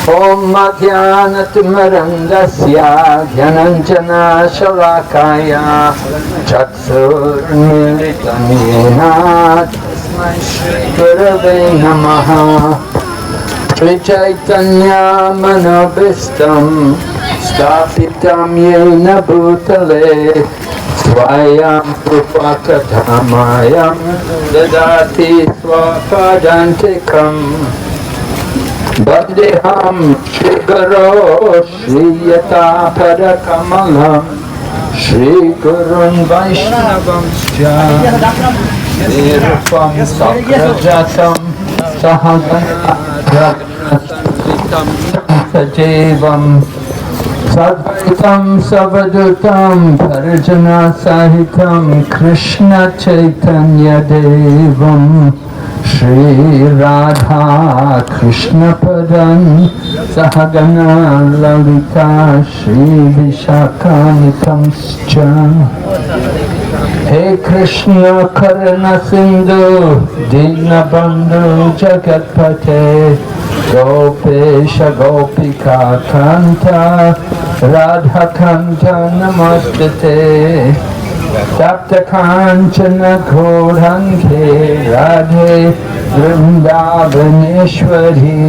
Om Madhyanatimmarandasya Dhyananjana Shalakaya Chaksurnilitam Yena Tasmai Shri Gurave Namaha Shri Chaitanya Manobhistam Sthapitam Yena Bhutale Swayam Prupakatamayam Dadati Swapadantikam Bandeham Shri Guru Shri Yata Padakamalam Shri Gurun Vaishnavam Nirupam Sakrajatam Sahagana Sajevam Sadvaitam Savadutam Parjana Sahitam Krishna Chaitanya Devam Shri Radha Krishna Padan Sahagana Lalita Shri Vishakanitam Scha Hey Krishna Karana Sindhu Dinabandhu Jagatpate Gopesha Gopika Kanta Radha Kanta Namastate Sapta Kanchana Gaurange Radhe Vrindavaneshwari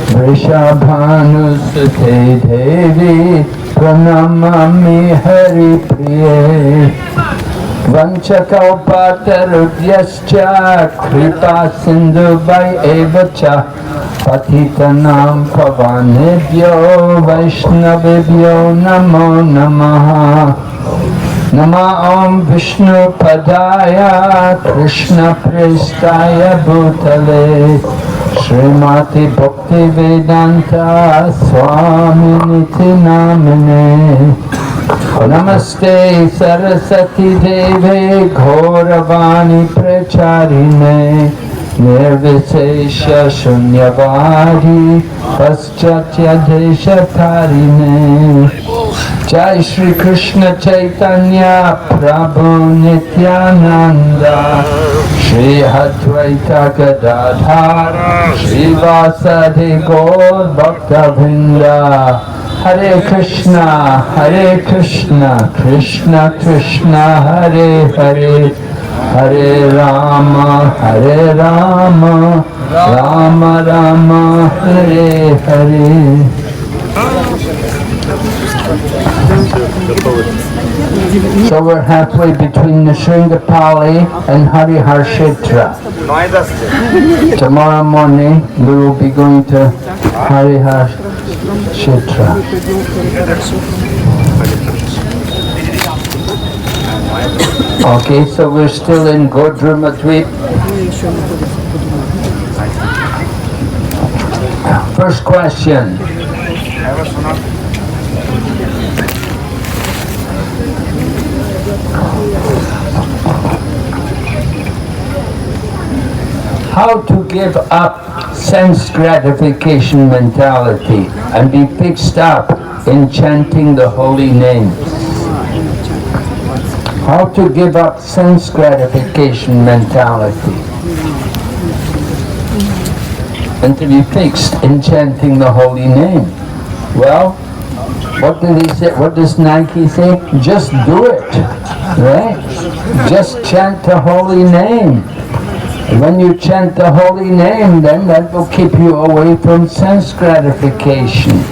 Vrishabhanusate Devi Pranamami Hari Priye Vanchakalpatarudhyascha Kripa Sindhu Vai Evacha Patitanam Pavanebhyo Vaishnavebhyo Namo Namaha Nama Om Vishnu Padaya Krishna Prestaya Bhutale Srimati Bhakti Vedanta Swami Niti Namine Namaste Saraswati Deve Gauravani Pracharine Nirvishesha Shunyavadi Paschatya Deshatarine Jai Shri Krishna Chaitanya Prabhu Nityananda Shri Advaita Gadadhara Shri Vasadi Gaur Bhakta Vrinda Hare Krishna Krishna Krishna Hare Hare Hare Rama Rama Rama Hare Hare. So we're halfway between Nrsimhapali and Hariharshetra. Tomorrow morning we will be going to Hariharshetra. Okay, so we're still in Godrumadweep. First question. How to give up sense gratification mentality and be fixed up in chanting the holy names. How to give up sense gratification mentality and to be fixed in chanting the holy name. Well, what did he say? What does Nike say? Just do it, right? Just chant the holy name. When you chant the holy name, then that will keep you away from sense gratification.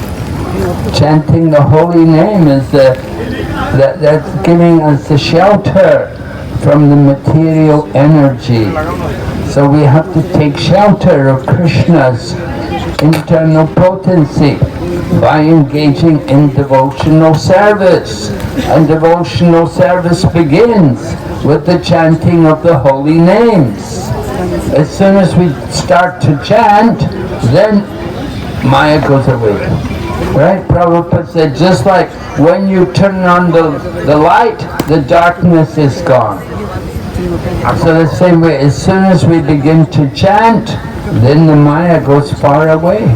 Chanting the holy name is that's giving us the shelter from the material energy. So we have to take shelter of Krishna's internal potency by engaging in devotional service. And devotional service begins with the chanting of the holy names. As soon as we start to chant, then Maya goes away. Right? Prabhupada said, just like when you turn on the light, the darkness is gone. So the same way, as soon as we begin to chant, then the Maya goes far away.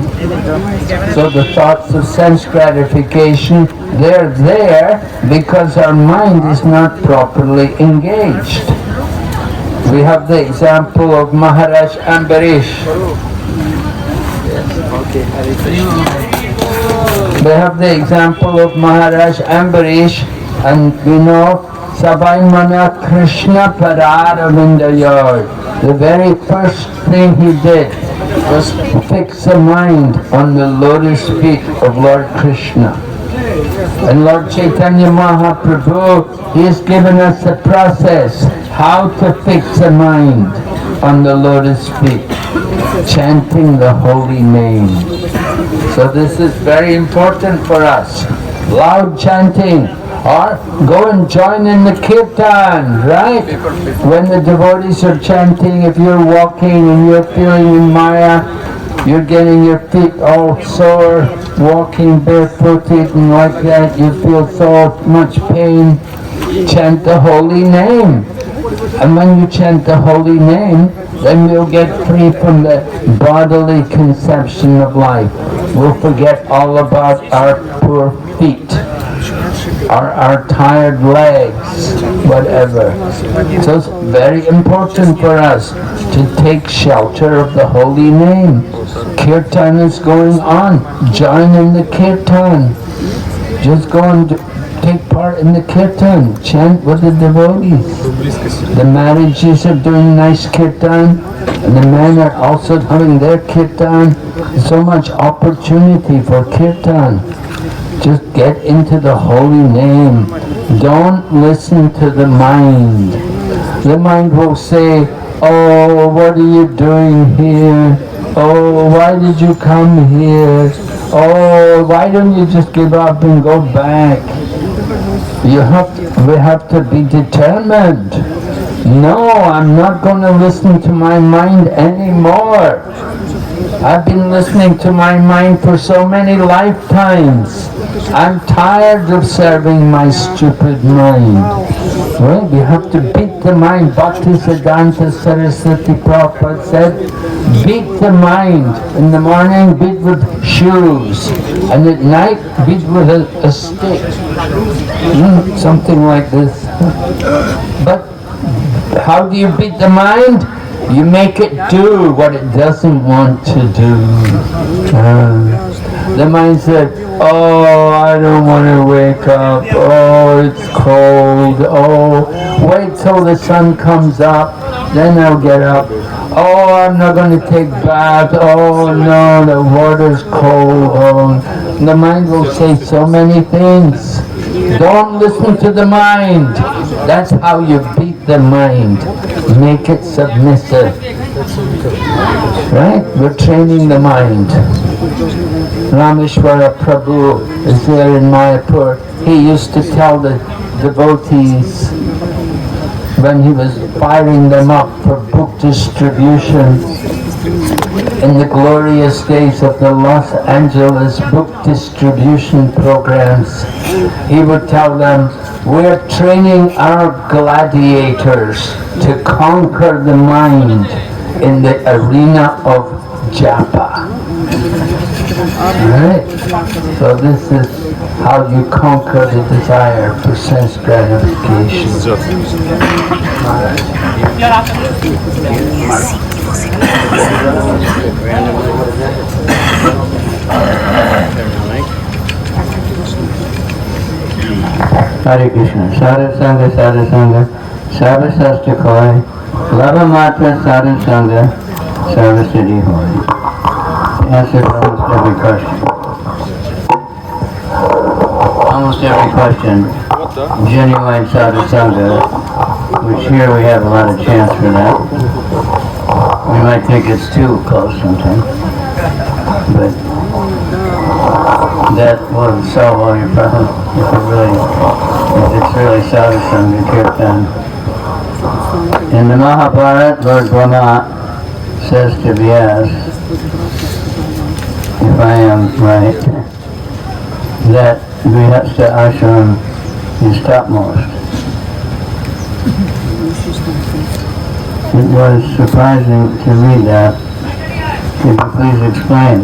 So the thoughts of sense gratification, they're there because our mind is not properly engaged. We have the example of Maharaj Ambarish. We have the example of Maharaj Ambarish, and we know Sabai Mana Krishna Paradavindayar. The very first thing he did was fix the mind on the lotus feet of Lord Krishna. And Lord Chaitanya Mahaprabhu, he has given us the process how to fix the mind on the lotus feet, chanting the holy name. So this is very important for us. Loud chanting, or go and join in the kirtan, right? When the devotees are chanting, if you're walking and you're feeling in Maya, you're getting your feet all sore, walking barefooted and like that, you feel so much pain, chant the holy name. And when you chant the holy name, then we'll get free from the bodily conception of life. We'll forget all about our poor feet, our tired legs, whatever. So it's very important for us to take shelter of the holy name. Kirtan is going on. Join in the kirtan. Just go and take part in the kirtan. Chant with the devotees. The marriages are doing nice kirtan, and the men are also having their kirtan. So much opportunity for kirtan. Just get into the holy name. Don't listen to the mind. The mind will say, oh, what are you doing here? Oh, why did you come here? Oh, why don't you just give up and go back? We have to be determined. No, I'm not going to listen to my mind anymore. I've been listening to my mind for so many lifetimes. I'm tired of serving my stupid mind. Right? We have to beat the mind. Bhaktisiddhanta Saraswati Prabhupada said, beat the mind. In the morning, beat with shoes. And at night, beat with a stick. Something like this. But how do you beat the mind? You make it do what it doesn't want to do. The mind said, oh, I don't want to wake up. Oh, it's cold. Oh, wait till the sun comes up, then I'll get up. Oh, I'm not going to take bath. Oh, no, the water's cold. Oh, the mind will say so many things. Don't listen to the mind. That's how you beat the mind. Make it submissive. Right? We're training the mind. Rameshwara Prabhu is there in Mayapur. He used to tell the devotees when he was firing them up for book distribution in the glorious days of the Los Angeles book distribution programs, he would tell them, we're training our gladiators to conquer the mind in the arena of japa. Right? So this is how you conquer the desire for sense gratification. Hare Krishna. Sadhu Sangha, Sadhu Sangha, Sadhu Sastra Koi, Lava Matra Sadhu Sangha, Sadhu Siddhi Hoi. Answer almost every question. Almost every question. Genuine Sadhu Sangha, which here we have a lot of chance for that. We might think it's too close sometimes, but that will solve all your problems if it's really Sadhu Sangha Kirtan. In the Mahabharata, Lord Brahma says to Vyas, if I am right, that Grihastha ashram is topmost. It was surprising to read that. Could you please explain?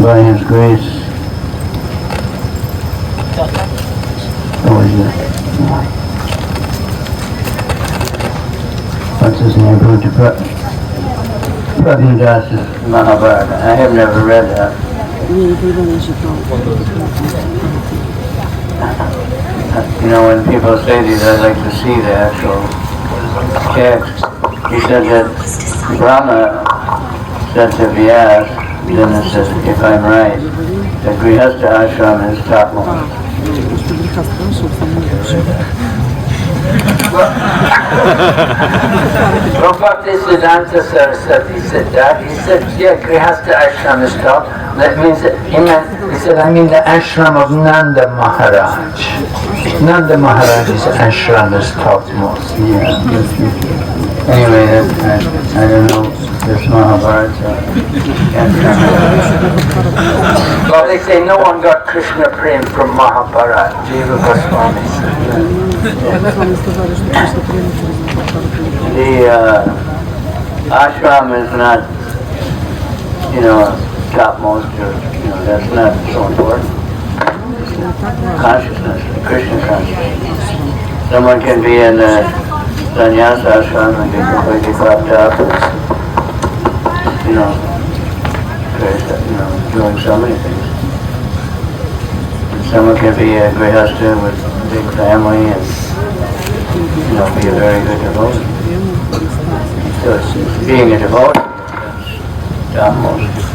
By His grace. What is it? What's his name? Prabhupada's Mahabharata. I have never read that. You know, when people say these, I like to see the actual text. He said that Brahma said to Vyas, then it says, if I'm right, that Grihastha ashram is topmost. Prabhupada Siddhanta Saraswati said that. He said, yeah, Grihastha ashram is top. That means that he said, I mean the ashram of Nanda Maharaj. Nanda Maharaj's ashram is topmost. Yeah. Anyway, I don't know this Mahabharata. Well, they say no one got Krishna Prem from Mahabharata. Jiva Goswami said. The ashram is not, you know, topmost, or, you know, that's not so important. Consciousness, Krishna consciousness. Someone can be in the sannyasa ashram and be completely cropped up, you know, doing so many things. And someone can be a grihastha with a big family and, you know, be a very good devotee. So it's being a devotee, topmost.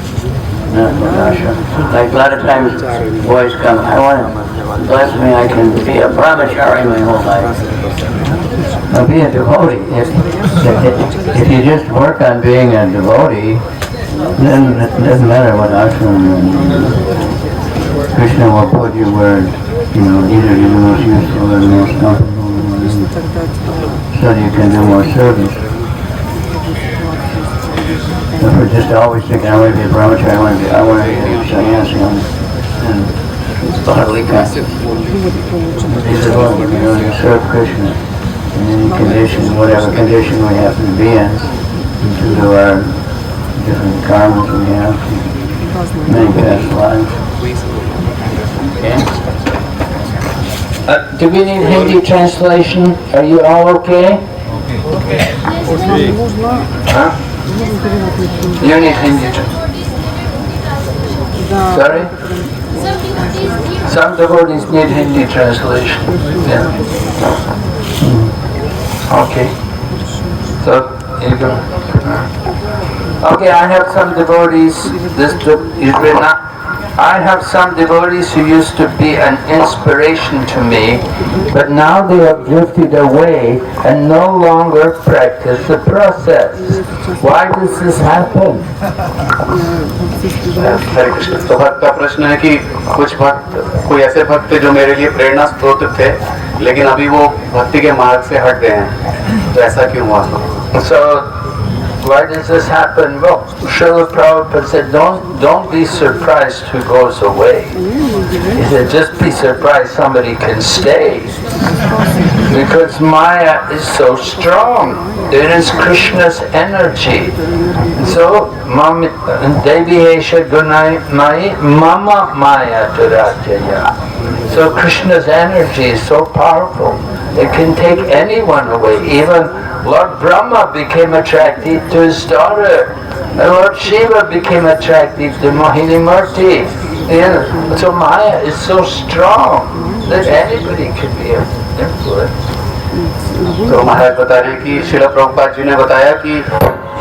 Like a lot of times boys come, I want to bless me, I can be a brahmachari my whole life. Now be a devotee. If you just work on being a devotee, then it doesn't matter what ashram you're in. Krishna will put you where, you know, either you're the most useful or the most comfortable, so you can do more service. If we're just always thinking, I want to be a brahmachari, I want to be a sannyasi, and bodily concept. These are all, you know, you serve Krishna in any condition, whatever condition we happen to be in, due to our different karmas we have, many past lives. Okay. Do we need Hindi translation? Are you all okay? Okay. Huh? You need Hindi translation. Sorry? Some devotees need Hindi translation. Yeah. Okay. So, you go. Okay, I have some devotees. I have some devotees who used to be an inspiration to me, but now they have drifted away and no longer practice the process. Why does this happen? हरे कृष्ण। तो भक्त का प्रश्न है कि कुछ भक्त, कोई ऐसे भक्त जो मेरे लिए प्रेरणा स्रोत थे, लेकिन अभी वो भक्ति के मार्ग से हट गए हैं, तो ऐसा क्यों हुआ? So, why does this happen? Well, Srila Prabhupada said, don't be surprised who goes away. He said, just be surprised somebody can stay. Because Maya is so strong. It is Krishna's energy. So, Devi Esha Gunai Mai Mama Maya Durajaya. So Krishna's energy is so powerful. It can take anyone away. Even Lord Brahma became attracted to his daughter. And Lord Shiva became attracted to Mohini Murti. So Maya is so strong that anybody can be influenced. तो महाराज बता रहे हैं कि श्रील प्रभुपाद जी ने बताया कि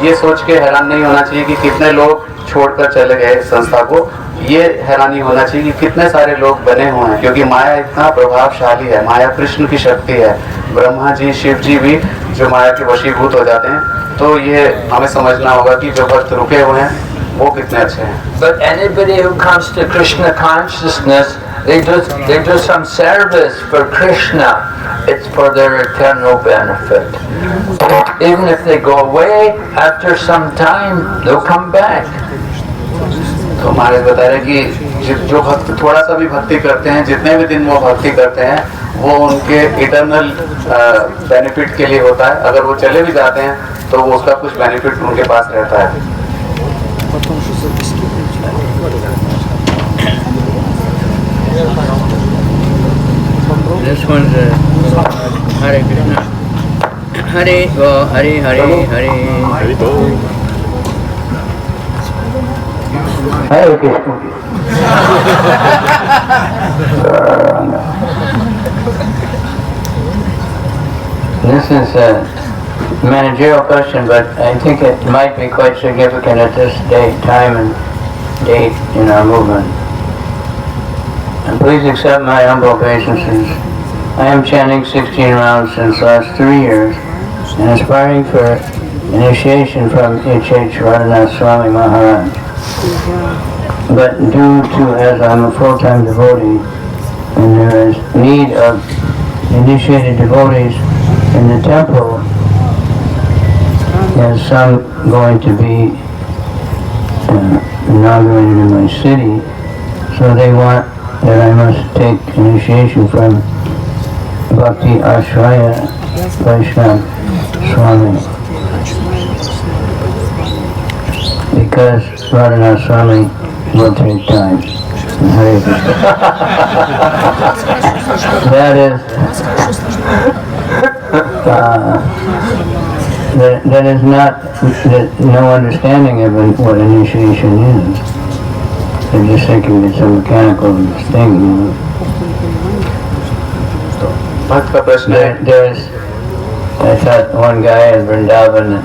ये सोच के हैरान नहीं होना चाहिए कि कितने लोग छोड़कर चले गए संस्था को। ये हैरानी होना चाहिए कि कितने सारे लोग बने हुए हैं, क्योंकि माया इतना प्रभावशाली है। माया कृष्ण की शक्ति है। ब्रह्मा जी, शिव जी भी जो माया के वशीभूत हो जाते हैं। तो ये हमें समझना होगा कि जो भक्त रुके हुए हैं वो कितने अच्छे हैं। But anybody who comes to Krishna consciousness, they do some service for Krishna. It's for their eternal benefit. Even if they go away, after some time, they'll come back. तो महाराज बता रहे कि जो भक्त थोड़ा सा भी भक्ति करते हैं, जितने भी दिन वो भक्ति करते हैं, वो उनके इटर्नल बेनिफिट के लिए होता है। अगर वो चले भी जाते हैं तो वो उसका कुछ बेनिफिट उनके पास रहता है। This one's Hare Krishna. Hare Hare Hare Hare. Hare Krishna. This is a managerial question, but I think it might be quite significant at this time and date in our movement. And please accept my humble obeisances. I am chanting 16 rounds since last 3 years and aspiring for initiation from H.H. Radhanath Swami Maharaj. But due to, as I'm a full-time devotee, and there is need of initiated devotees in the temple, as some going to be inaugurated in my city, so they want that I must take initiation from Bhakti Ashraya Vaishnava Swami, because Radhanath Swami will take time. Hare Krishna. That is not no understanding of what initiation is. They're just thinking it's a mechanical thing, you know. There's, I thought one guy in Vrindavan,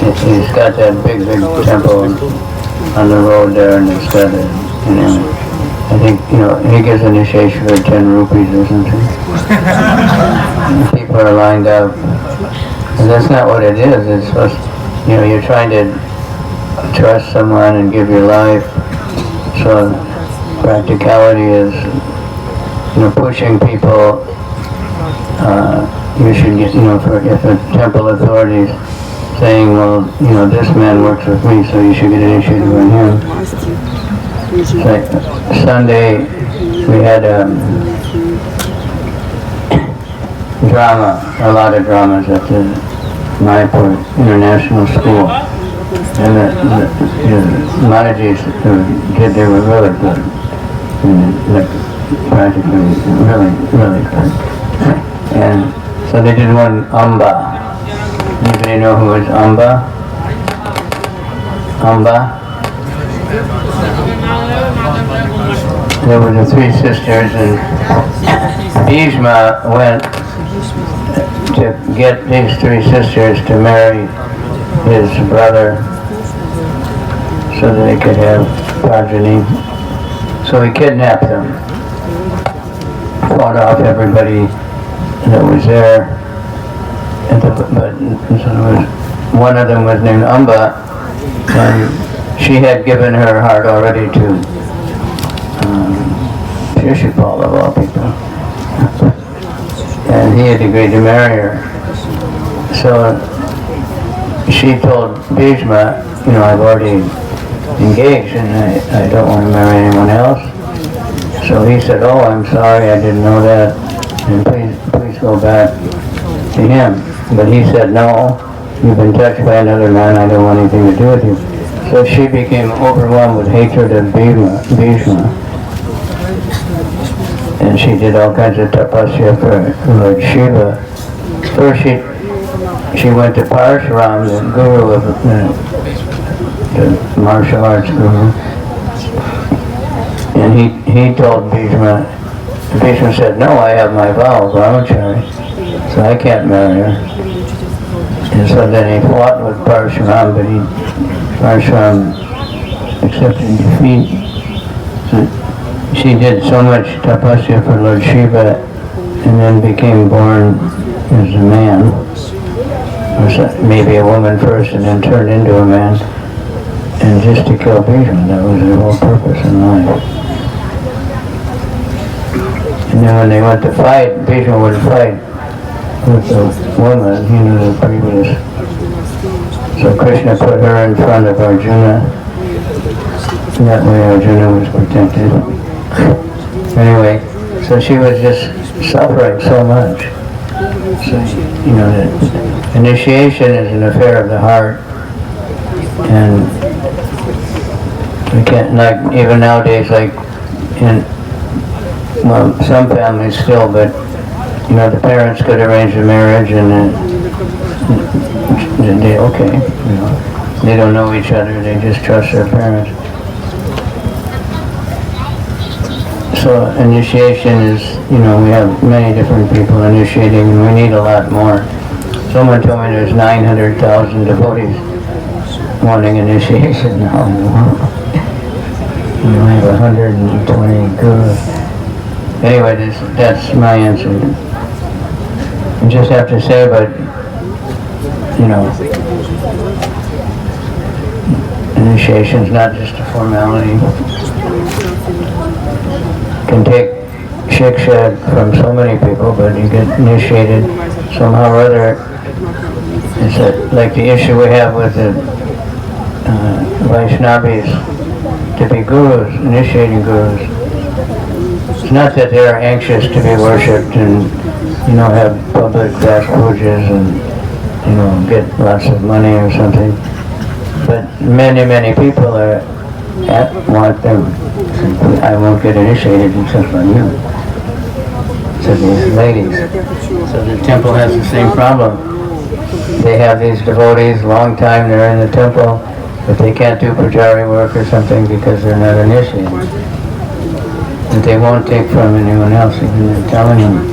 he's got that big temple on the road there, and it's got it, you know, I think, you know, he gives initiation for 10 rupees or something. People are lined up. And that's not what it is. It's supposed, you know, you're trying to trust someone and give your life. So practicality is, you know, pushing people. You should get, you know, if a temple authorities saying, well, you know, this man works with me, so you should get initiated with him. Like Sunday, we had drama, a lot of dramas at the Mayapur International School. And the Mahajis who did, they were really good. And like, practically really good. And so they did one Amba. Anybody know who is Amba? Amba? There were the 3 sisters, and Bhishma went to get these 3 sisters to marry his brother so that they could have progeny. So he kidnapped them, fought off everybody that was there. But one of them was named Amba, and she had given her heart already to Shishupal, of all people. And he had agreed to marry her. So she told Bhishma, you know, I've already engaged and I don't want to marry anyone else. So he said, oh, I'm sorry, I didn't know that, and please go back to him. But he said, no, you've been touched by another man, I don't want anything to do with you. So she became overwhelmed with hatred of Bhishma. And she did all kinds of tapasya for Lord Shiva. First she went to Parshuram, the guru of the martial arts guru. And he told Bhishma said, no, I have my vow, brahmachari, so I can't marry her. And so then he fought with Parshuram, but Parshuram accepted defeat. So she did so much tapasya for Lord Shiva and then became born as a man. Or maybe a woman first and then turned into a man. And just to kill Bhishma, that was her whole purpose in life. And then when they went to fight, Bhishma would fight with the woman, you know, the previous. So Krishna put her in front of Arjuna. That way Arjuna was protected. Anyway, so she was just suffering so much. So, you know, the initiation is an affair of the heart. And we can't, like, even nowadays, like, in, well, some families still, but, you know, the parents could arrange a marriage and then they, okay, you know. They don't know each other, they just trust their parents. So initiation is, we have many different people initiating, and we need a lot more. Someone told me there's 900,000 devotees wanting initiation now in the world. We have 120 gurus. Anyway, that's my answer. I just have to say, but initiation's not just a formality. Can take shiksha from so many people, but you get initiated somehow or other. It's like the issue we have with the Vaishnavis to be gurus, initiating gurus. It's not that they're anxious to be worshipped and have public das pujas and get lots of money or something. But many people want them. I won't get initiated except for you. So these ladies. So the temple has the same problem. They have these devotees, long time they're in the temple, but they can't do pujari work or something because they're not initiated. But they won't take from anyone else, even they're telling them.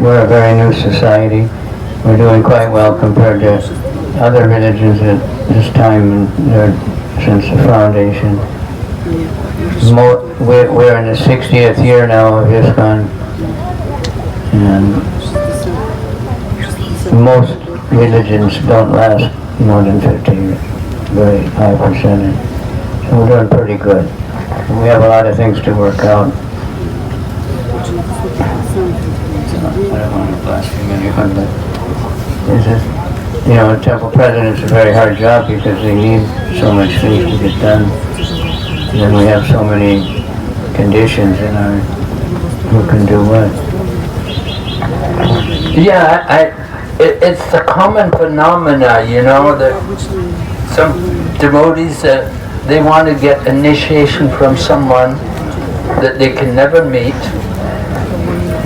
We're a very new society. We're doing quite well compared to other religions at this time since the foundation. We're in the 60th year now of ISKCON, and most religions don't last more than 50 years, very high percentage. So we're doing pretty good. We have a lot of things to work out. I don't want to blaspheme anyone, but temple president's a very hard job because they need so much things to get done. And then we have so many conditions in our who can do what. Yeah, it's a common phenomena, that some devotees they want to get initiation from someone that they can never meet.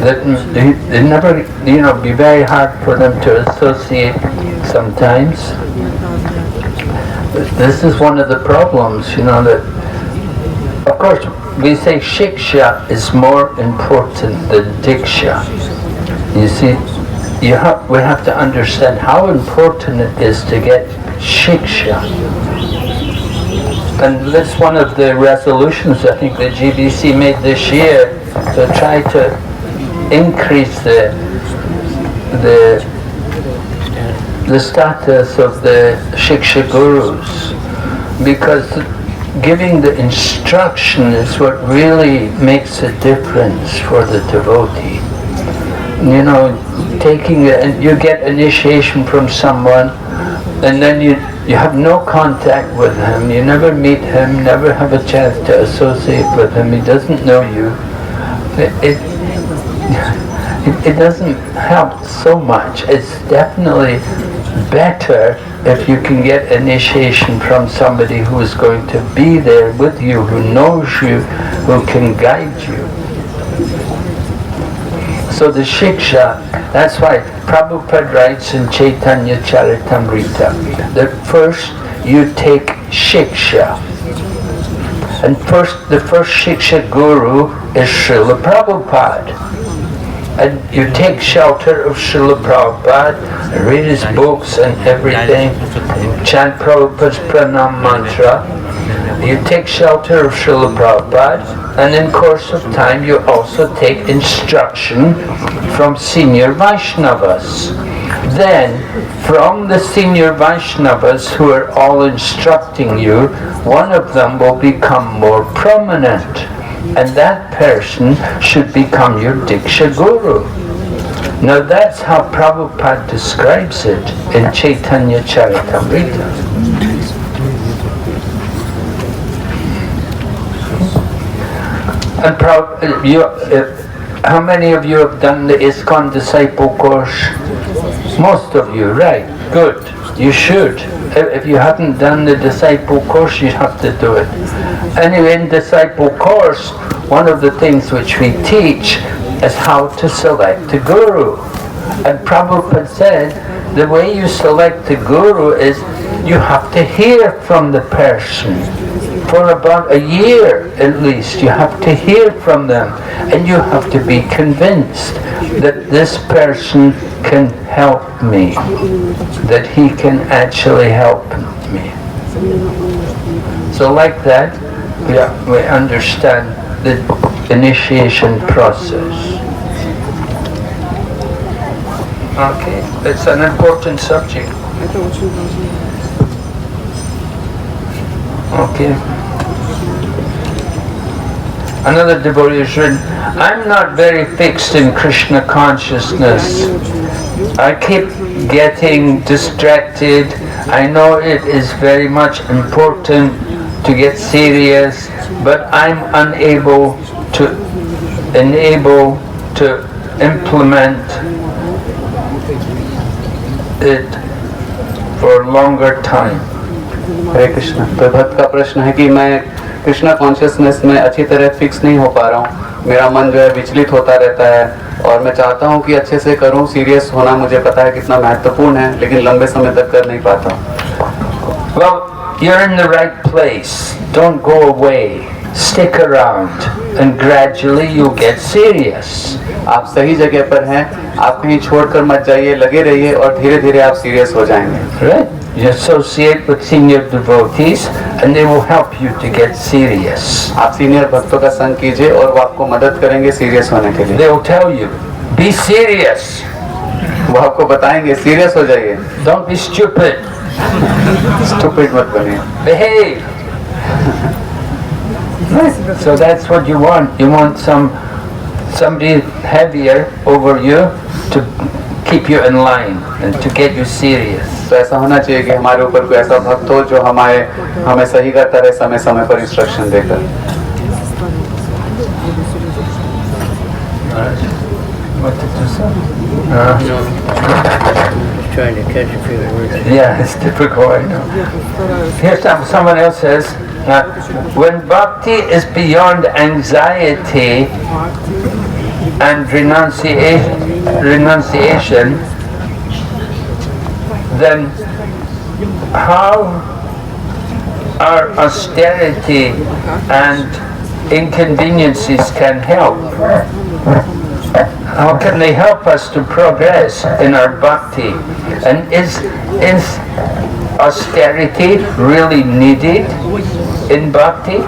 That they never, be very hard for them to associate sometimes. This is one of the problems, that, of course, we say shiksha is more important than diksha. You see, we have to understand how important it is to get shiksha. And that's one of the resolutions I think the GBC made this year, to try to increase the status of the Shiksha Gurus, because giving the instruction is what really makes a difference for the devotee. Taking and you get initiation from someone, and then you have no contact with him, you never meet him, never have a chance to associate with him, he doesn't know you. It doesn't help so much. It's definitely better if you can get initiation from somebody who is going to be there with you, who knows you, who can guide you. So the shiksha, that's why Prabhupada writes in Chaitanya Charitamrita that first you take shiksha. And the first shiksha guru is Srila Prabhupada. And you take shelter of Srila Prabhupada, and read his books and everything, chant Prabhupada's pranam mantra. You take shelter of Srila Prabhupada, and in course of time you also take instruction from senior Vaishnavas. Then, from the senior Vaishnavas who are all instructing you, one of them will become more prominent. And that person should become your Diksha Guru. Now that's how Prabhupada describes it in Chaitanya Charitamrita. And how many of you have done the ISKCON disciple course? Most of you, right? Good. You should. If you haven't done the disciple course, you have to do it. Anyway, in disciple course, one of the things which we teach is how to select a guru. And Prabhupada said, the way you select the guru is you have to hear from the person. For about a year at least, you have to hear from them. And you have to be convinced that this person can help me. That he can actually help me. So like that, we understand the initiation process. Okay, it's an important subject. Okay. Another devotee has written, I'm not very fixed in Krishna consciousness. I keep getting distracted. I know it is very much important to get serious, but I'm unable to implement it for a longer time. हरे कृष्ण। तो भक्त का प्रश्न है कि मैं Krishna consciousness में अच्छी तरह फिक्स नहीं हो पा रहा हूँ, मेरा मन जो है विचलित होता रहता है और मैं चाहता हूँ कि अच्छे से करूँ, सीरियस होना मुझे पता है कितना महत्वपूर्ण है, लेकिन लंबे समय तक कर नहीं पाता। Well, you're in the right place. Don't go away. Stick around and gradually you'll get serious. आप सही जगह पर हैं, आप कहीं छोड़कर मत जाइए, लगे रहिए और धीरे धीरे आप सीरियस हो जाएंगे। Right? You associate with senior devotees and they will help you to get serious. आप सीनियर भक्तों का संग कीजिए और वो आपको मदद करेंगे सीरियस होने के लिए। They will tell you, be serious. वो आपको बताएंगे सीरियस हो जाइए। Don't be stupid. Stupid मत बनिए। Behave. So that's what you want. You want somebody heavier over you to keep you in line and to get you serious. तो ऐसा होना चाहिए कि हमारे ऊपर कोई ऐसा भक्त हो जो हमें सही करता रहे, समय समय पर इंस्ट्रक्शन देकर। What did you say? Trying to catch a few words. Yeah, it's difficult, I know. Here's someone else says, when bhakti is beyond anxiety and renunciation, then how our austerity and inconveniences can help? How can they help us to progress in our bhakti? And is austerity really needed in bhakti?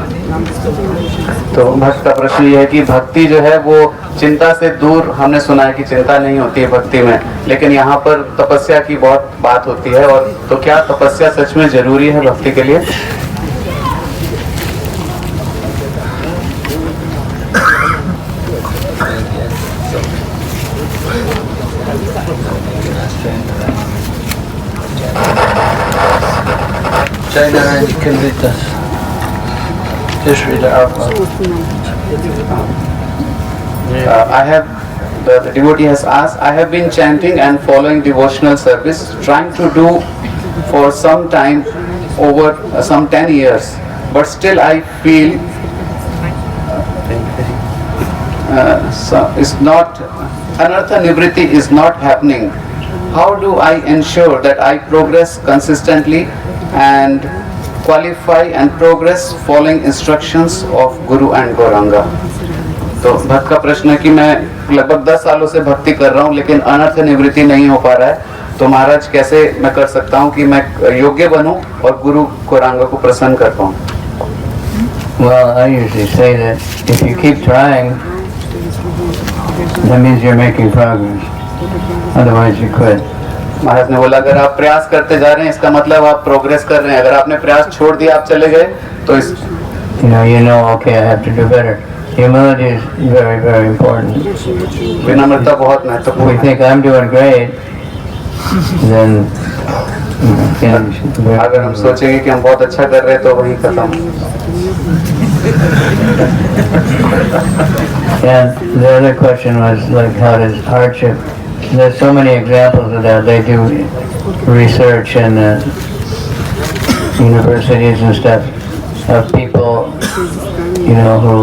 तो भक्त का प्रश्न ये है कि भक्ति जो है वो चिंता से दूर, हमने सुना है कि चिंता नहीं होती है भक्ति में, लेकिन यहाँ पर तपस्या की बहुत बात होती है। और तो क्या तपस्या सच में जरूरी है भक्ति के लिए? China, you can read this. Just read it out loud. The devotee has asked, I have been chanting and following devotional service, trying to do for some time, over some 10 years, but still I feel it's not, anartha nivriti is not happening. How do I ensure that I progress consistently and qualify and progress following instructions of Guru and Gauranga? तो भक्त का प्रश्न है कि मैं लगभग 10 सालों से भक्ति कर रहा हूँ लेकिन अनर्थ निवृत्ति नहीं हो पा रहा है, तो महाराज कैसे मैं कर सकता हूँ कि मैं योग्य बनूं और गुरु गौरांगा को प्रसन्न कर पाऊँ? Well, I usually say that if you keep trying, that means you're making progress. Otherwise you quit. महाराज ने बोला अगर आप प्रयास करते जा रहे हैं इसका मतलब आप प्रोग्रेस कर रहे हैं, अगर आपने प्रयास छोड़ दिया, आप चले गए, तो इस okay, I have to do better. Humility is very, very important. विनम्रता बहुत महत्वपूर्ण We है। think I'm doing great, then अगर हम सोचेंगे कि हम बहुत अच्छा कर रहे हैं तो वही खत्म। And the other question was like, how does hardship? There's so many examples of that. They do research in universities and stuff of people, who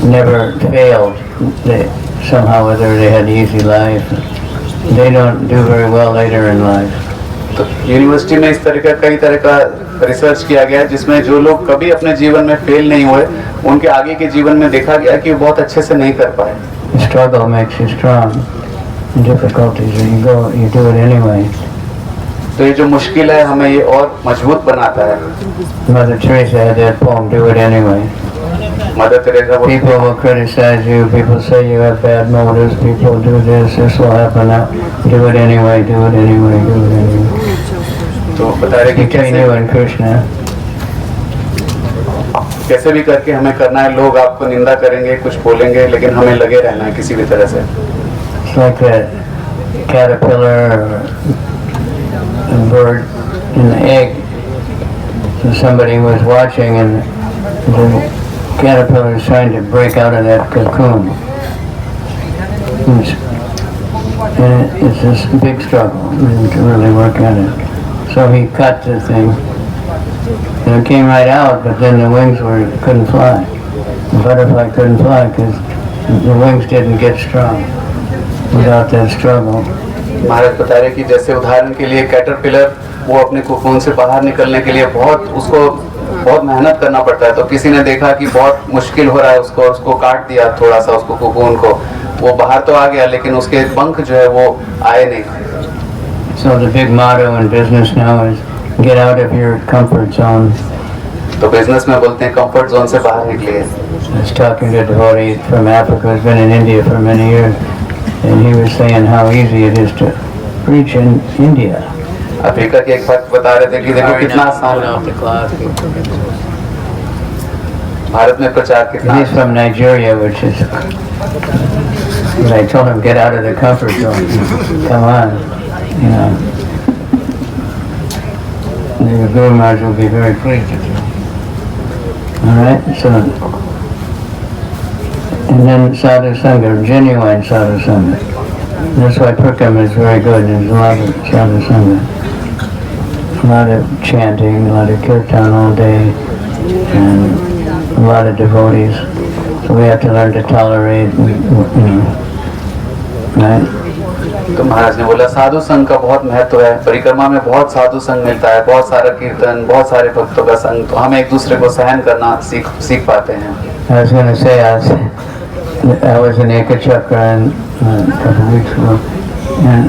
never failed. They somehow, whether they had an easy life, they don't do very well later in life. तो university में इस तरह का कई तरह का research किया गया जिसमें जो लोग कभी अपने जीवन में फेल नहीं हुए उनके आगे के जीवन में देखा गया कि वो बहुत अच्छे से नहीं कर पाए. Struggle makes you strong. Difficulties, you do it anyway. तो ये जो मुश्किल है हमें ये और मजबूत बनाता है. Mother Teresa had that poem, Do It Anyway. Mother Teresa वो People will criticize you, people say you have bad motives, people do this will happen, do it anyway, do it anyway, do it anyway. तो बता रहे कि Between you and Krishna. कैसे भी करके हमें करना है. लोग आपको निंदा करेंगे, कुछ बोलेंगे, लेकिन हमें लगे रहना है किसी भी तरह से. It's like a caterpillar or a bird in the egg. So somebody was watching and the caterpillar is trying to break out of that cocoon. And it's this big struggle to really work at it. So he cut the thing and it came right out, but then the wings couldn't fly. The butterfly couldn't fly because the wings didn't get strong without that struggle. महाराज बता रहे कि जैसे उदाहरण के लिए caterpillar वो अपने cocoon से बाहर निकलने के लिए बहुत मेहनत करना पड़ता है. तो किसी ने देखा कि बहुत मुश्किल हो रहा है उसको काट दिया थोड़ा सा उसको कोकून को. वो बाहर तो आ गया लेकिन उसके पंख जो है वो आए नहीं. So the big motto in business now is get out of your comfort zone. तो बिजनेस में बोलते हैं कंफर्ट जोन से बाहर निकलिए. I was talking to a devotee from Africa who's been in India for many years, and he was saying how easy it is to preach in India. Africa के एक भक्त बता रहे थे कि देखो कितना आसान है भारत में प्रचार कितना. He's from Nigeria, which is. But I told him get out of the comfort zone. Come on, you know. The Guru Maharaj will be very pleased with you. All right, so. And then sadhu sangha, genuine sadhu sangha. That's why Purkam is very good. There's a lot of sadhu sangha. A lot of chanting, a lot of kirtan all day, and a lot of devotees. So we have to learn to tolerate, you know, right? तो महाराज ने बोला साधु संघ का बहुत महत्व है. परिक्रमा में बहुत साधु संघ मिलता है, बहुत सारा कीर्तन, बहुत सारे भक्तों का संग. तो हम एक दूसरे को सहन करना सीख पाते हैं. I was going to say, I was in Ekachakra a couple of weeks ago, and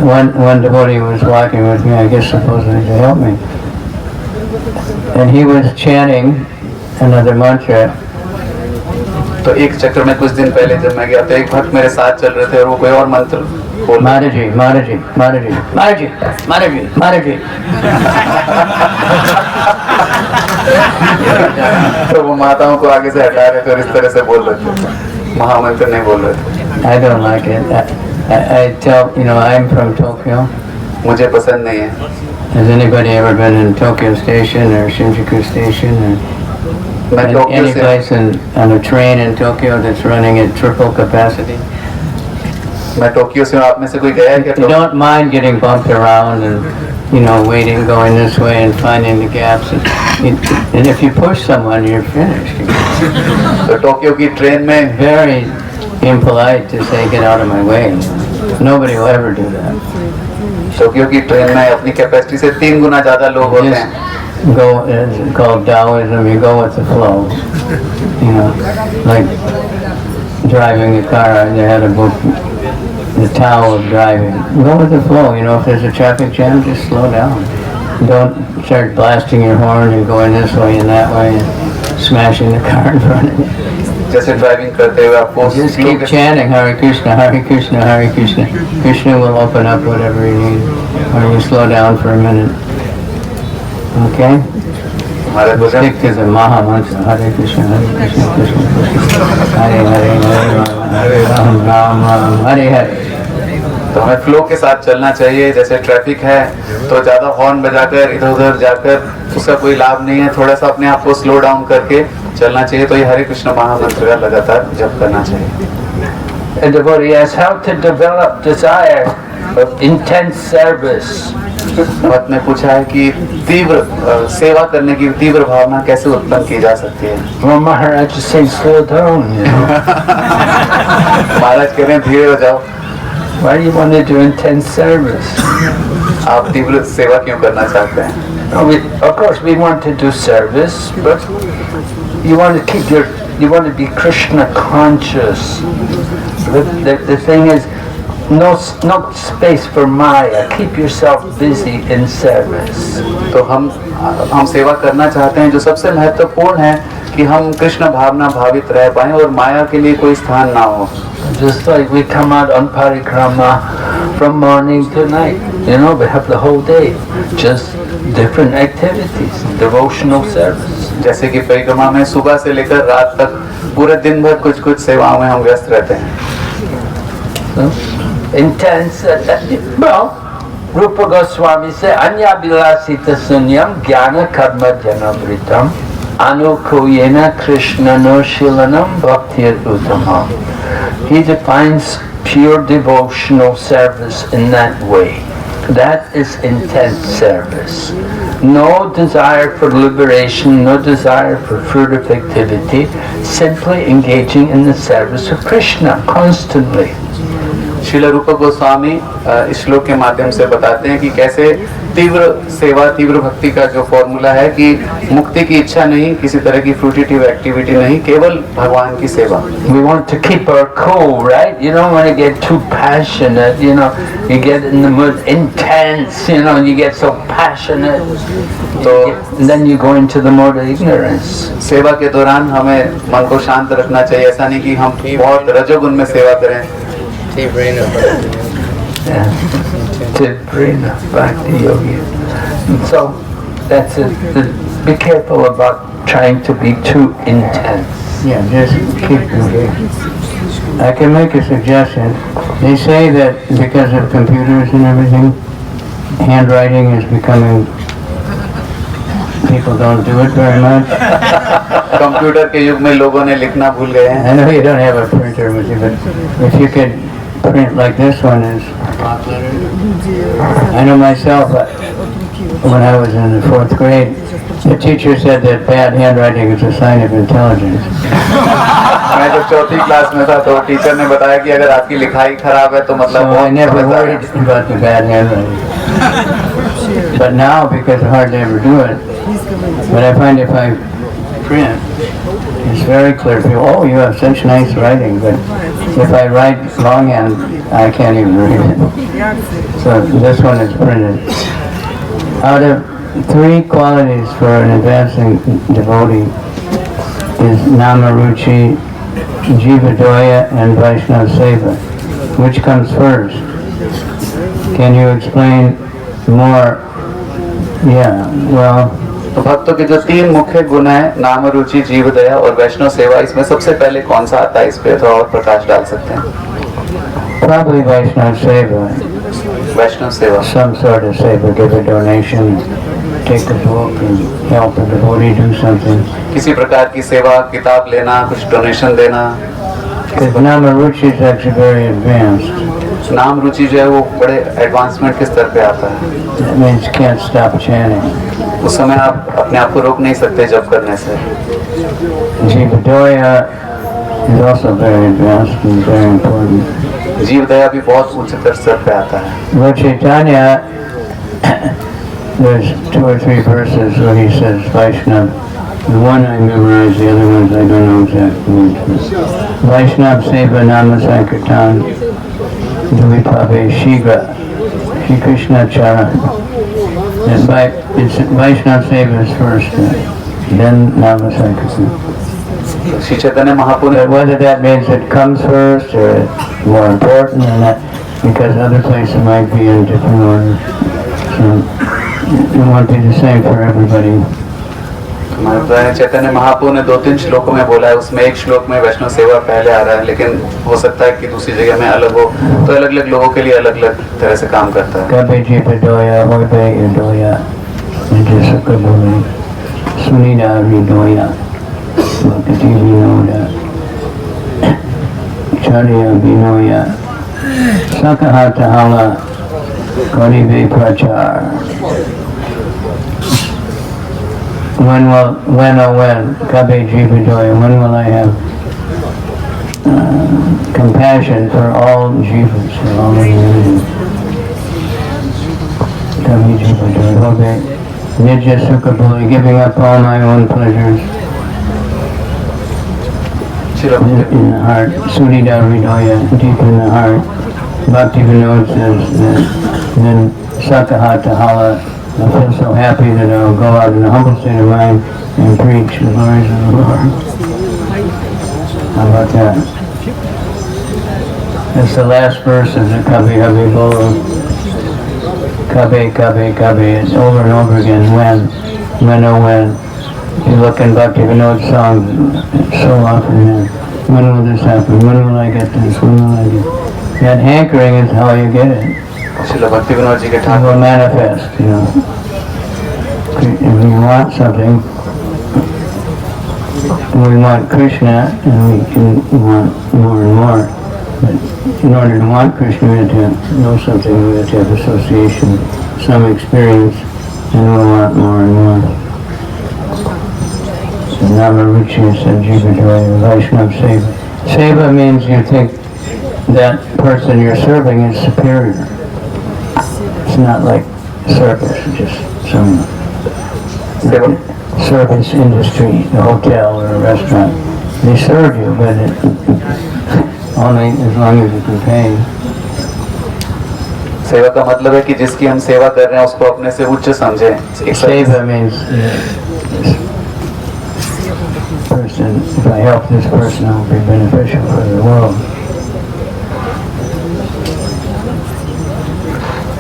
one devotee was walking with me, I guess supposedly to help me, and he was chanting another mantra. तो एक चक्र में कुछ दिन पहले जब मैं गया तो एक भक्त मेरे साथ चल रहे थे और वो कोई और मंत्र बोल Mataji, Mataji, Mataji, Mataji, Mataji, Mataji. तो वो माताओं को आगे से हटा रहे थे और इस तरह से बोल रहे थे, महामंत्र नहीं बोल रहे थे. I don't like it. I tell, you know, I'm from Tokyo. मुझे पसंद नहीं है. Has anybody ever been in Tokyo Station or Shinjuku Station or any place on a train in Tokyo that's running at triple capacity? मैं Tokyo से. आप में से कोई गया है क्या? You don't mind getting bumped around and, you know, waiting, going this way and finding the gaps. And if you push someone, you're finished. तो टोक्यो की ट्रेन में Very impolite to say, get out of my way. Nobody will ever do that. Tokyo की train में अपनी capacity से 3 गुना ज्यादा लोग होते हैं. Go, it's called Taoism, you go with the flow. You know, like driving a car, they had a book, The Tao of Driving. Go with the flow, you know, if there's a traffic jam, just slow down. Don't start blasting your horn and going this way and that way and smashing the car in front of you. जैसे driving करते हुए आपको Just keep chanting Hare Krishna, Hare Krishna, Hare Krishna. Krishna will open up whatever you need. Or you slow down for a minute. Okay? हमारे भजन Stick to the Maha Mantra, Hare Krishna, Hare Krishna, Krishna Krishna, Hare Hare, Hare Rama, Hare Ram, Ram Ram, Hare Hare. तो हमें flow के साथ चलना चाहिए. जैसे traffic है तो ज्यादा हॉर्न बजाकर इधर उधर जाकर उसका कोई लाभ नहीं है. थोड़ा सा अपने आप को स्लो डाउन करके चलना चाहिए. तो ये हरे कृष्ण महामंत्र का लगातार जप करना चाहिए. A devotee asks how to develop desire of intense service. भक्त ने पूछा है कि तीव्र सेवा करने की तीव्र भावना कैसे उत्पन्न की जा सकती है. Well, Maharaj is saying slow down, you know. महाराज कह रहे हैं धीरे हो जाओ. Why do you want to do intense service? आप तीव्र सेवा क्यों करना चाहते हैं? Of course, we want to do service, but you want to you want to be Krishna conscious. The thing is, no space for Maya. Keep yourself busy in service. तो हम सेवा करना चाहते हैं, जो सबसे महत्वपूर्ण है कि हम कृष्ण भावना भावित रह पाएं और माया के लिए कोई स्थान ना हो. Just like we come out on parikrama from morning to night, we have the whole day, just different activities, devotional service. जैसे कि परिक्रमा में सुबह से लेकर रात तक पूरे दिन भर कुछ सेवाओं में हम व्यस्त रहते हैं. So, intense. Well, Rupa Goswami said, Anya Vilasita Sunyam Jnana Karma Janavritam Anukuyena Krishna No Shilanam Bhaktir Uttamam. He defines pure devotional service in that way. That is intense service. No desire for liberation, no desire for fruitive activity, simply engaging in the service of Krishna constantly. Srila रूप गोस्वामी इस श्लोक के माध्यम से बताते हैं कि कैसे तीव्र सेवा, तीव्र भक्ति का जो फॉर्मूला है कि मुक्ति की इच्छा नहीं, किसी तरह की फ्रूटिटिव एक्टिविटी नहीं, केवल भगवान की सेवा. We want to keep our cool, right? You don't want to get too passionate, you get in the mood intense, you get so passionate. And then you go into the mode of ignorance. सेवा के दौरान हमें मन को शांत रखना चाहिए. ऐसा नहीं कि हम बहुत रजोगुण में सेवा करें. Tivrena Bhakti Yogi. So that's it. Be careful about trying to be too intense. Yeah, just keep engaged. I can make a suggestion. They say that because of computers and everything, handwriting is becoming, people don't do it very much. Computer के युग में लोगों ने लिखना भूल गए हैं. I know you don't have a printer with you, but if you could print like this one is. I know myself, when I was in the 4th grade, the teacher said that bad handwriting is a sign of intelligence. मैं जब 4th class में था तो teacher ने बताया कि अगर आपकी लिखाई खराब है तो मतलब. So I never worried about the bad handwriting. But now, because I hardly ever do it, but I find if I print, it's very clear. People, oh, you have such nice writing, but if I write longhand, I can't even read it. So this one is printed. Out of 3 qualities for an advancing devotee is Namaruchi, Jivadoya, and Vaishnava Seva. Which comes first? Can you explain more? Yeah, well, तो भक्तों के जो 3 मुख्य गुण हैं, नाम रुचि, जीव दया और वैष्णव सेवा, इसमें सबसे पहले कौन सा आता है? इस पे थोड़ा और प्रकाश डाल सकते हैं. probably Vaishnava Seva. वैष्णव सेवा. Some sort of seva, give a donation, take a book and help a devotee do something. किसी प्रकार की सेवा, किताब लेना, कुछ डोनेशन देना. Because Namaruchi is actually very advanced. नाम रुचि जो है वो बड़े एडवांसमेंट के स्तर पे आता है. That means you can't stop chanting. उस समय आप अपने आप को रोक नहीं सकते जप करने से. Jivadoya is also very advanced and very important. जीव दया भी बहुत उच्चतर स्तर पे आता है. Lord Chaitanya, there's 2 or 3 verses where he says Vaishnava. The one I memorized, the other ones I don't know exactly. Vaishnava Seva Nama Sankirtan Dvipave Shiva Shri Krishna Chara. It's Vaishnava Seva is first, then Nama Sankirtan. Shri Chaitanya Mahaprabhu ने. Whether that means it comes first or it's more important or not, because other places might be in different order. So it won't be the same for everybody. Chaitanya Mahaprabhu ने 2-3 श्लोकों में बोला है, उसमें एक श्लोक में वैष्णव सेवा पहले आ रहा है, लेकिन हो सकता है कि दूसरी जगह में अलग हो, तो अलग अलग लोगों के लिए अलग अलग तरह से काम करता है. Kabe Jipadoya, Hoibe Yadoya, Nijasakabuli, Sunida Vidoya, Bhakti Vinoda, Charya Vinoya, Sakahata Hala, Karibe Prachar. When, Kabe Jivadoya, when will I have compassion for all jivas, for all humanity. Kami jiva joy, nidya sukha bhuli, giving up all my own pleasures. In the heart, Surida Hridaya, deep in the heart. Bhakti Vinod says that then Sakahata Hala, I feel so happy that I will go out in a humble state of mind and preach the glories of the Lord. How about that? That's the last verse of the Kavi Havi Bolo. Kabe, Kabe, Kabe. It's over and over again. When, oh when. If you look in Bhakti Vinod songs, it's so often there. When will this happen? When will I get this? When will I get that hankering is how you get it. It will manifest, you know. If we want something, we want Krishna, and we can want more and more. But in order to want Krishna, we have to know something, we have to have association, some experience, and we'll want more and more. Nama Ruchi Sanjiva Joya Vaishnav Seva. Seva means you think that person you're serving is superior. It's not like service, just some service industry, a hotel or a restaurant. They serve you, but only as long as you can pay. सेवा का मतलब है कि जिसकी हम सेवा कर रहे हैं उसको अपने से उच्च समझें. Seva means person, if I help this person, it will be beneficial for the world.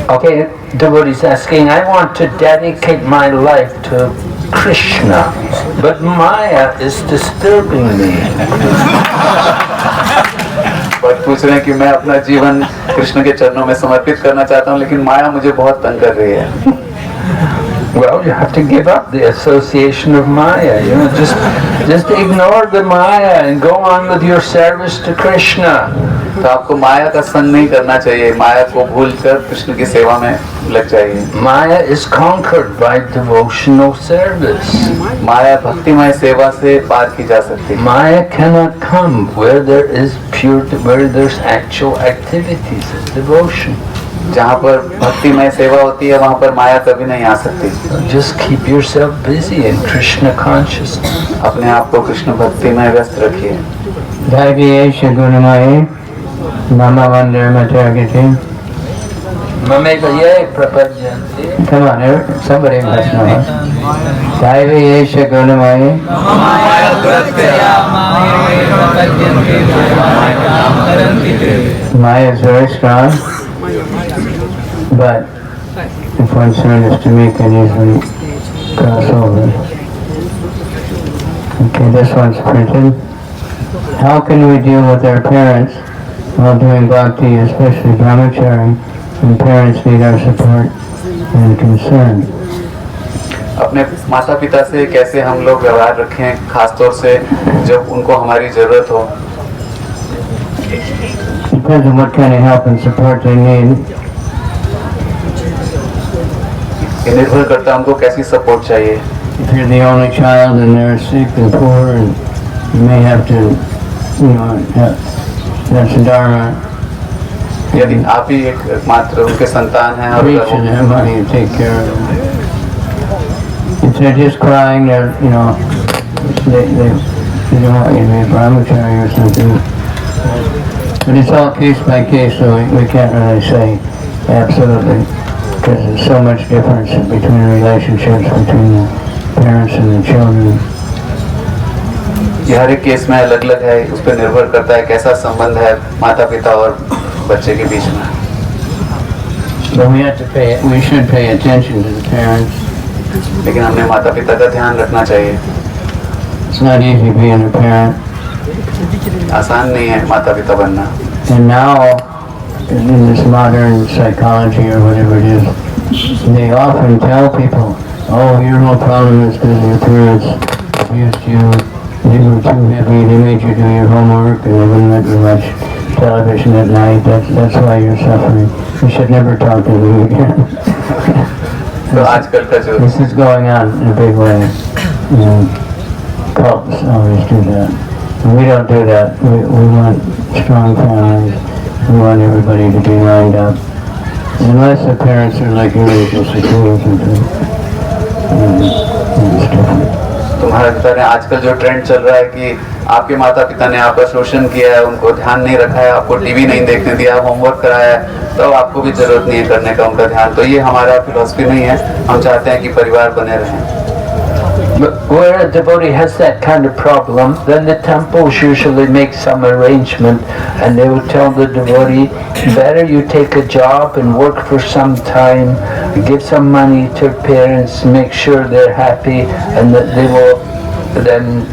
Okay, devotees asking, I want to dedicate my life to Krishna, but Maya is disturbing me. But पूछ रहे हैं कि मैं अपना जीवन कृष्ण के चरणों में समर्पित करना चाहता हूँ, लेकिन माया मुझे बहुत तंग कर रही है. Well, you have to give up the association of Maya. You know, just ignore the Maya and go on with your service to Krishna. तो आपको माया का संग नहीं करना चाहिए. माया को भूलकर कृष्ण की सेवा में लग जाइए. Maya is conquered by devotional service. माया भक्तिमय सेवा से पार की जा सकती है. Maya cannot come where there's actual activities of devotion. जहाँ पर भक्तिमय सेवा होती है वहाँ पर माया कभी नहीं आ सकती. Just keep yourself busy in Krishna consciousness. अपने आप को कृष्ण भक्ति में व्यस्त रखिए. Daiviyesha Gunamayi, Mama Vandar Matagati. Mameva Prabhupada. Come on, somebody must know. Daiviyesha Gunamayi. Maya is very strong, but if one's service to me can easily cross over. Okay, this one's printed. How can we deal with our parents while doing bhakti, especially brahmachari, when parents need our support and concern? अपने माता पिता से कैसे हम लोग व्यवहार रखें, खासतौर से जब उनको हमारी जरूरत हो. Depends on what kind of help and support they need. ये निर्भर करता है उनको कैसी सपोर्ट चाहिए. If you're the only child and they're sick and poor, and you may have to, that's the dharma. यदि आप ही एकमात्र उनके संतान हैं और Preach to them, how do you take care of them? If they're just crying, they don't want you to be a brahmachari or something. But it's all case by case, so we can't really say absolutely, because there's so much difference between relationships between the parents and the children. ये हर एक case में अलग अलग है. उस पर निर्भर करता है कैसा संबंध है माता पिता और बच्चे के बीच में. But we should pay attention to the parents. लेकिन हमने माता पिता का ध्यान रखना चाहिए. It's not easy being a parent. आसान नहीं है माता पिता बनना. And now, in this modern psychology or whatever it is, they often tell people, oh, your whole problem is because your parents abused you, they were too heavy, they made you do your homework, and they wouldn't let you watch television at night, that's why you're suffering. You should never talk to them again. तो आजकल का जो This is going on in a big way. Cults always do that. We don't do that. We want strong families. We want everybody to be lined up. Unless the parents are like religious situations. तो महाराज बता रहे हैं आजकल जो trend चल रहा है कि आपके माता पिता ने आपका शोषण किया है, उनको ध्यान नहीं रखा है, आपको टीवी नहीं देखने दिया, होमवर्क कराया है, तो आपको भी जरूरत नहीं है करने का उनका ध्यान. तो ये हमारा फिलॉसफी नहीं है. हम चाहते हैं कि परिवार बने रहें. But where a devotee has that kind of problem, then the temples usually make some arrangement and they will tell the devotee, better you take a job and work for some time, give some money to parents, make sure they're happy, and that they will then,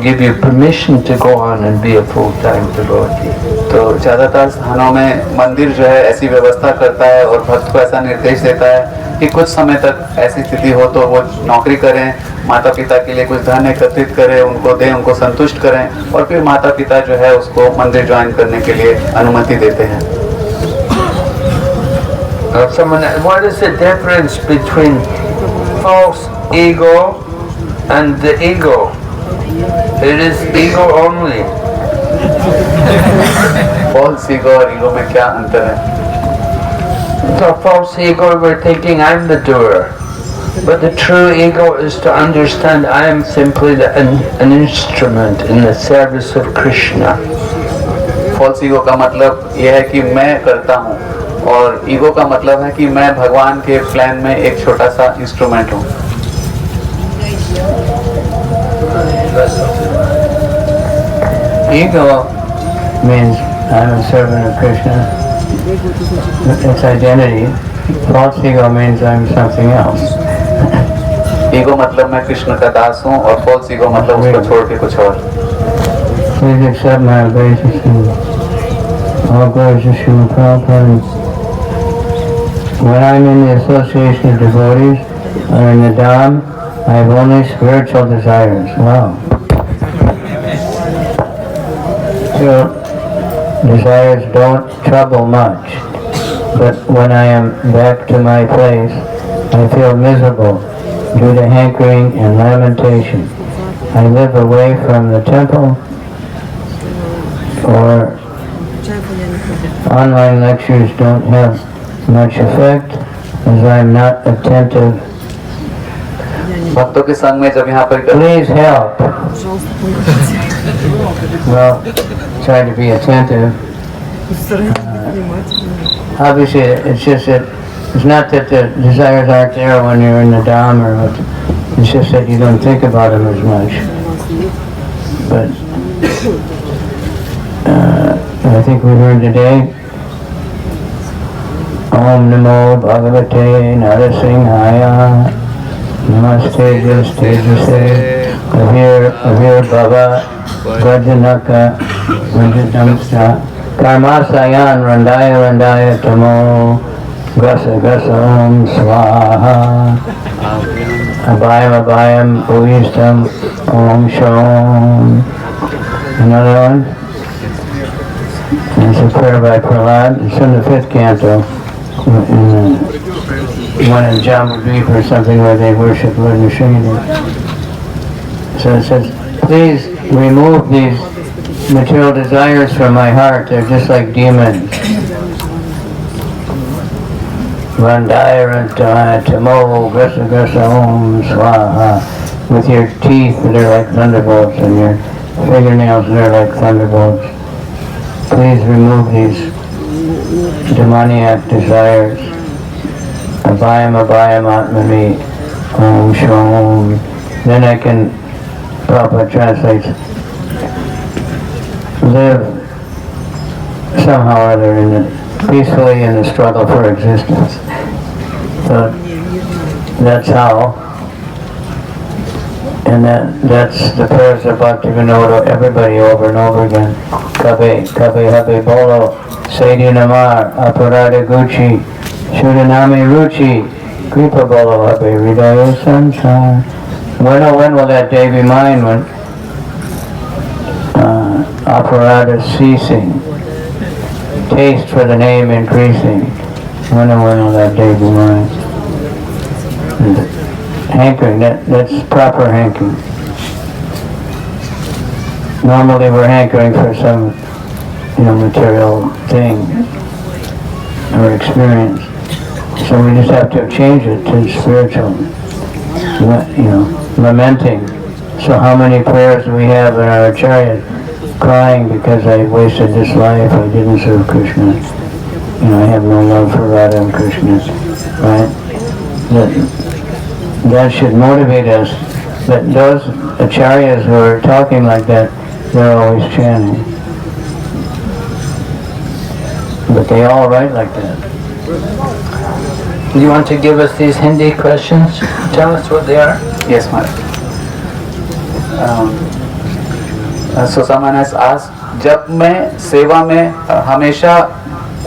give you permission to go on and be a full-time devotee. तो ज़्यादातर स्थानों में मंदिर जो है ऐसी व्यवस्था करता है और भक्त को ऐसा निर्देश देता है कि कुछ समय तक ऐसी स्थिति हो तो वो नौकरी करें, माता पिता के लिए कुछ धन एकत्रित करें, उनको दें, उनको संतुष्ट करें, और फिर माता पिता जो है उसको मंदिर ज्वाइन करने के लिए अनुमति देते हैं. What is the difference between false ego and the ego? It is ego only. False ego और ईगो में क्या अंतर है? So false ego, we're thinking I'm the doer. But the true ego is to understand I am simply an instrument in the service of Krishna. False ego का मतलब यह है कि मैं करता हूँ, और ईगो का मतलब है कि मैं भगवान के प्लान में एक छोटा सा इंस्ट्रूमेंट हूँ. Ego means I'm a servant of Krishna. It's identity. False ego means I'm something else. Ego मतलब मैं कृष्ण का दास हूँ, और फॉल्स ईगो मतलब उसको छोड़ के कुछ और. Please accept my obeisance. All glories to Srila Prabhupada. When I'm in the association of devotees or in the Dham, I have only spiritual desires. Wow. So, desires don't trouble much, but when I am back to my place, I feel miserable due to hankering and lamentation. I live away from the temple, or online lectures don't have much effect as I am not attentive. भक्तों के संग में जब यहाँ पर Please help. Well, try to be attentive. Obviously, it's just that it's not that the desires aren't there when you're in the Dham, or it's just that you don't think about them as much. But I think we learned today, Om Namo Bhagavate Narasimhaya Namaste Jastejase Avir Bhava Vajanaka Vajadamsa Karmasayan Randaya Tamo Gasa Om Swaha Abhayam Bhuvistam Om Shom. Another one? It's a prayer by Prahlad. It's in the 5th canto. One in Jambu or something where they worship Lord Nrsimha. So it says, please remove these material desires from my heart. They're just like demons. Vandaya Tamo Gasa Gasa Om Swaha. With your teeth that are like thunderbolts and your fingernails that are like thunderbolts. Please remove these demoniac desires. Abhayam Atmani Om Shom. Then I can, Prabhupada translates, live somehow or other peacefully in the struggle for existence. So that's how, and that's the prayers of Bhaktivinoda, everybody over and over again. Kabe Habe Bolo, Sadhi Namar, Aparada Gucci, Shudanami Ruchi, Kripa Bolo Habe Hridaya Sansar. When will that day be mine, when aparada ceasing, taste for the name increasing? When will that day be mine? Hankering, that's proper hankering. normally we're hankering for some, material thing or experience. So we just have to change it to spiritual, lamenting. So how many prayers do we have in our chariot? Crying because I wasted this life, I didn't serve Krishna. I have no love for Radha and Krishna, right? That should motivate us. But those acharyas who are talking like that, they're always chanting. But they all write like that. Do you want to give us these Hindi questions? Tell us what they are. Yes, Maharaj. So someone has asked, जब मैं सेवा में हमेशा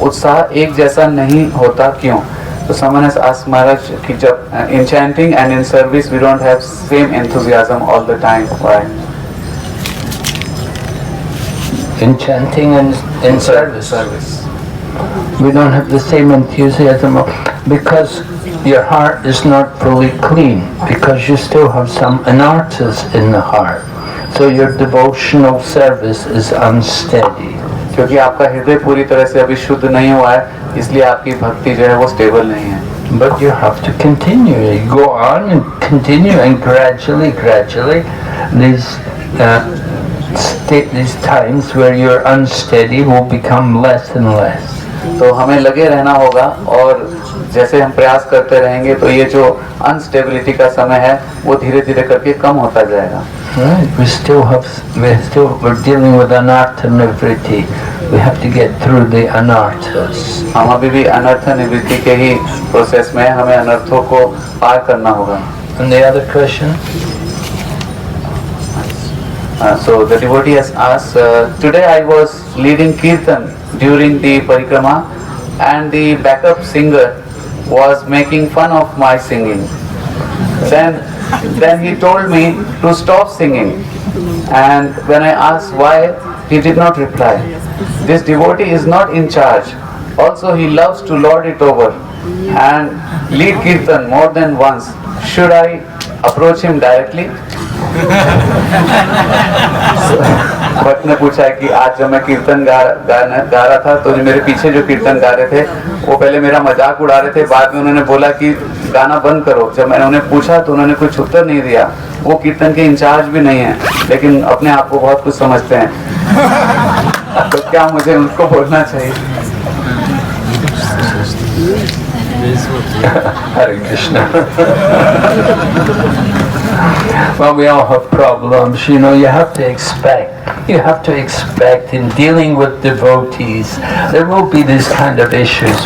उत्साह एक जैसा नहीं होता क्यों? So someone has asked Maharaj कि जब in chanting and in service we don't have same enthusiasm all the time. Why? In chanting and in service, we don't have the same enthusiasm because your heart is not fully clean, because you still have some anarthas in the heart. So your devotional service is unsteady. क्योंकि आपका हृदय पूरी तरह से अभी शुद्ध नहीं हुआ है, इसलिए आपकी भक्ति जो है वो स्टेबल नहीं है. But you have to continue. You go on and continue, and gradually, these times where you're unsteady will become less and less. तो हमें लगे रहना होगा, और जैसे हम प्रयास करते रहेंगे तो ये जो अनस्टेबिलिटी का समय है वो धीरे धीरे करके कम होता जाएगा. Right. We're dealing with anartha nivritti. We have to get through the anarthas. हम अभी भी अनर्थ निवृत्ति के ही प्रोसेस में, हमें अनर्थों को पार करना होगा. And the other question? So the devotee has asked, today I was leading kirtan during the parikrama and the backup singer was making fun of my singing. Then he told me to stop singing, and when I asked why, he did not reply. This devotee is not in charge. Also he loves to lord it over and lead kirtan more than once. Should I approach him directly? भक्त ने पूछा है कि आज जब मैं कीर्तन गा रहा था तो जो मेरे पीछे जो कीर्तन गा रहे थे वो पहले मेरा मजाक उड़ा रहे थे, बाद में उन्होंने बोला कि गाना बंद करो. जब मैंने उन्हें पूछा तो उन्होंने कुछ उत्तर नहीं दिया. वो कीर्तन के इंचार्ज भी नहीं है, लेकिन अपने आप को बहुत कुछ समझते हैं. तो क्या मुझे उनको बोलना चाहिए? Hare Krishna. Well, we all have problems, you have to expect in dealing with devotees, there will be these kind of issues.